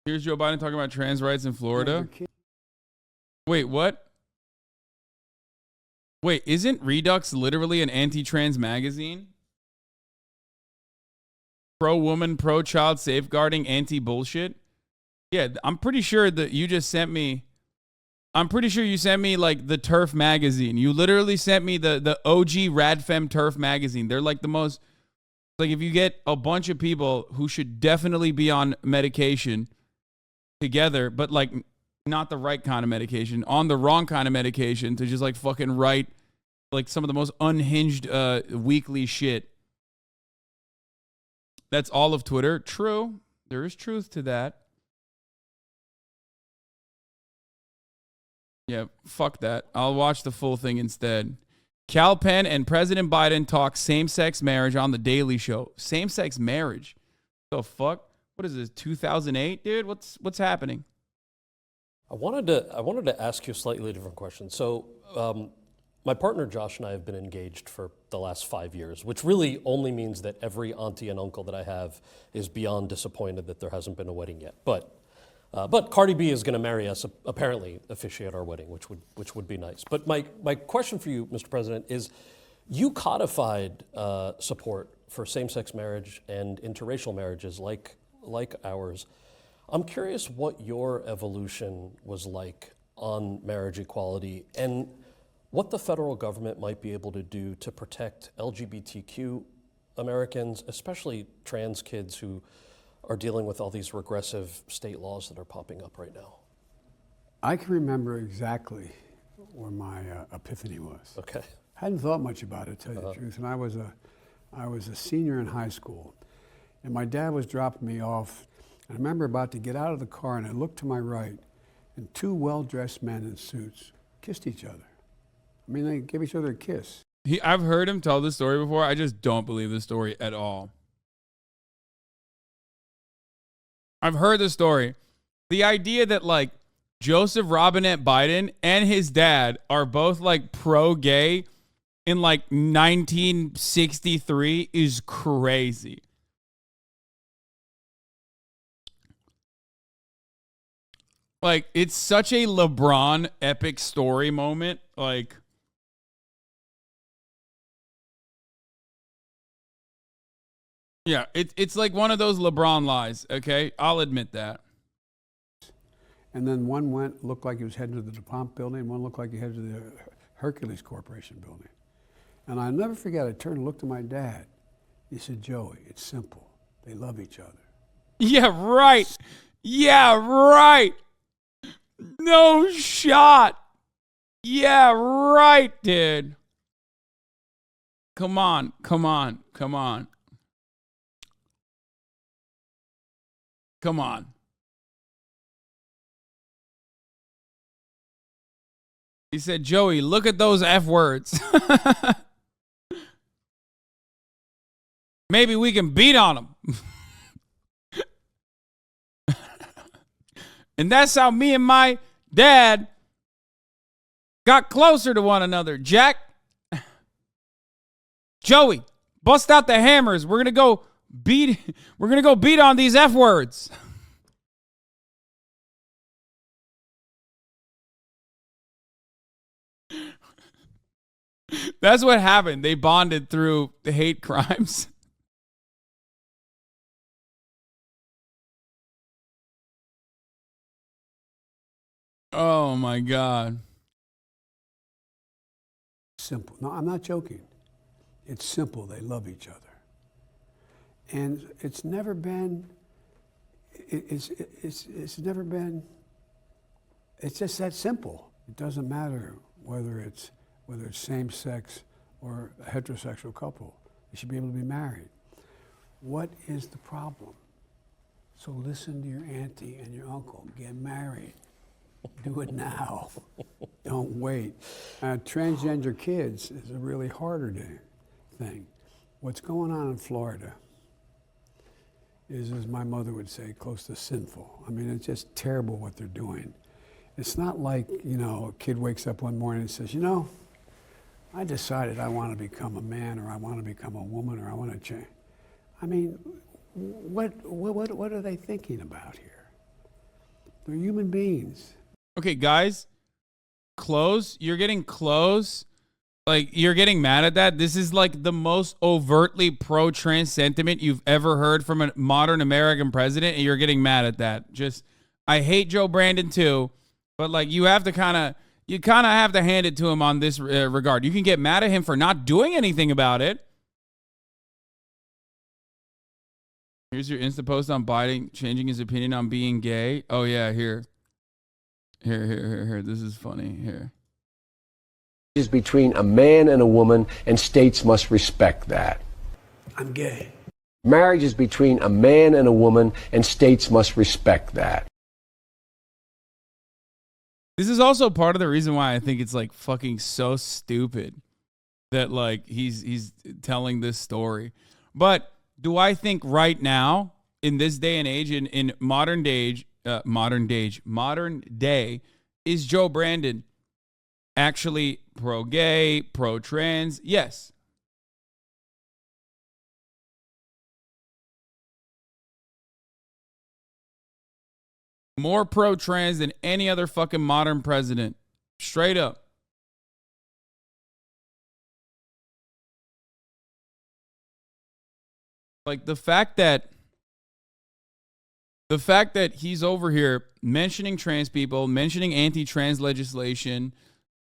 Here's Joe Biden talking about trans rights in Florida. Wait, what? Wait, isn't Redux literally an anti-trans magazine? Pro-woman, pro-child safeguarding, anti-bullshit? Yeah, I'm pretty sure that you just sent me... I'm pretty sure you sent me, like, the TERF magazine. You literally sent me the OG Radfem TERF magazine. They're, like, the most... Like, if you get a bunch of people who should definitely be on medication together, but, like, not the right kind of medication, on the wrong kind of medication to just, like, fucking write, like, some of the most unhinged weekly shit. That's all of Twitter. True. There is truth to that. Yeah, fuck that. I'll watch the full thing instead. Cal Penn and President Biden talk same-sex marriage on The Daily Show. Same-sex marriage? The fuck? What is this, 2008, dude? What's happening? I wanted to ask you a slightly different question. So, my partner Josh and I have been engaged for the last 5 years, which really only means that every auntie and uncle that I have is beyond disappointed that there hasn't been a wedding yet. But Cardi B is going to marry us, apparently officiate our wedding, which would be nice. But my question for you, Mr. President, is you codified support for same-sex marriage and interracial marriages like ours. I'm curious what your evolution was like on marriage equality and what the federal government might be able to do to protect LGBTQ Americans, especially trans kids who are dealing with all these regressive state laws that are popping up right now. I can remember exactly where my epiphany was. Okay. Hadn't thought much about it, to tell you the truth. And I was a senior in high school, and my dad was dropping me off. I remember about to get out of the car, and I looked to my right, and two well-dressed men in suits kissed each other. I mean, they gave each other a kiss. I've heard him tell this story before. I just don't believe the story at all. I've heard the story. The idea that, like, Joseph Robinette Biden and his dad are both, like, pro-gay in, like, 1963 is crazy. Like, it's such a LeBron epic story moment. Like, yeah, it's like one of those LeBron lies, okay? I'll admit that. And then one looked like he was heading to the DuPont building, and one looked like he headed to the Hercules Corporation building. And I'll never forget, I turned and looked at my dad. He said, Joey, it's simple. They love each other. Yeah, right. Yeah, right. No shot. Yeah, right, dude. Come on. Come on. He said, Joey, look at those F words. Maybe we can beat on them. And that's how me and my dad got closer to one another. Jack, Joey, bust out the hammers. We're gonna go beat on these F words. That's what happened. They bonded through the hate crimes. Oh my God. Simple. No, I'm not joking. It's simple. They love each other. And it's never been, it's just that simple. It doesn't matter whether it's same sex or a heterosexual couple. They should be able to be married. What is the problem? So listen to your auntie and your uncle. Get married. Do it now. Don't wait. Transgender kids is a really harder thing. What's going on in Florida is, as my mother would say, close to sinful. I mean, it's just terrible what they're doing. It's not like, a kid wakes up one morning and says, I decided I want to become a man, or I want to become a woman, or I want to change. I mean, what are they thinking about here? They're human beings. Okay, guys, close. You're getting close. Like, you're getting mad at that. This is like the most overtly pro-trans sentiment you've ever heard from a modern American president, and you're getting mad at that. Just, I hate Joe Brandon too, but like, you have to kind of have to hand it to him on this regard. You can get mad at him for not doing anything about it. Here's your Insta post on Biden changing his opinion on being gay. Oh yeah, here. This is funny. Here. Is between a man and a woman, and states must respect that. I'm gay. Marriage is between a man and a woman, and states must respect that. This is also part of the reason why I think it's like fucking so stupid that like he's telling this story. But do I think right now, in this day and age, in modern day, is Joe Brandon actually pro-gay, pro-trans? Yes. More pro-trans than any other fucking modern president. Straight up. Like the fact that he's over here mentioning trans people, mentioning anti-trans legislation,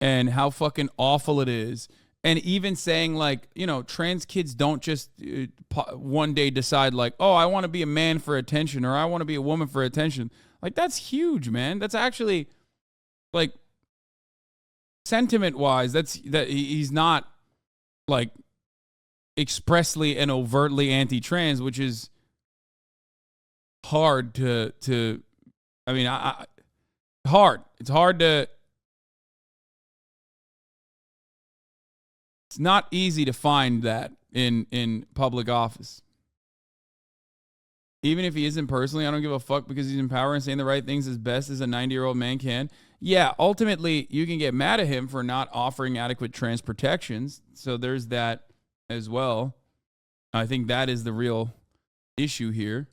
and how fucking awful it is. And even saying like, you know, trans kids don't just one day decide like, oh, I want to be a man for attention, or I want to be a woman for attention. Like, that's huge, man. That's actually like sentiment wise, that he's not like expressly and overtly anti-trans, which is hard to I mean, hard. It's hard to. It's not easy to find that in public office. Even if he isn't personally, I don't give a fuck, because he's in power and saying the right things as best as a 90-year-old man can. Yeah, ultimately, you can get mad at him for not offering adequate trans protections. So there's that as well. I think that is the real issue here.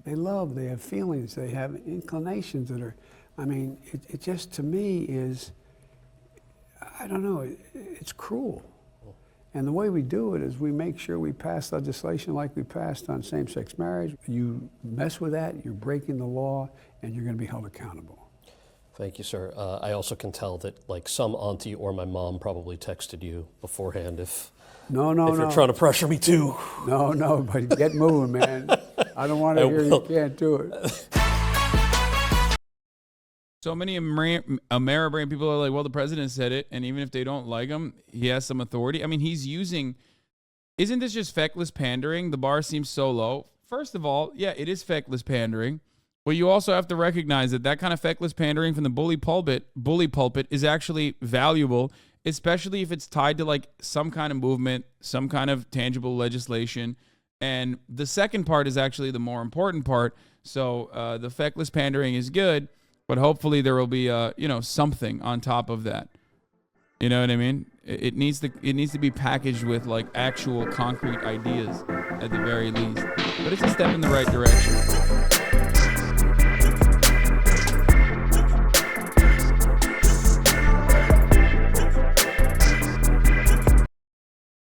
They love, they have feelings, they have inclinations that are, I mean, it just to me is, I don't know, it's cruel. And the way we do it is we make sure we pass legislation like we passed on same-sex marriage. You mess with that, you're breaking the law, and you're going to be held accountable. Thank you, sir. I also can tell that like some auntie or my mom probably texted you beforehand if you're trying to pressure me too. No, but get moving, man. I don't want to hear you can't do it. So many Ameribrain people are like, well, the president said it, and even if they don't like him, he has some authority. I mean, he's using, isn't this just feckless pandering? The bar seems so low. First of all, yeah, it is feckless pandering, but you also have to recognize that kind of feckless pandering from the bully pulpit is actually valuable, especially if it's tied to like some kind of movement, some kind of tangible legislation. And the second part is actually the more important part. So the feckless pandering is good, but hopefully there will be, something on top of that. You know what I mean? It needs to be packaged with like actual concrete ideas at the very least. But it's a step in the right direction.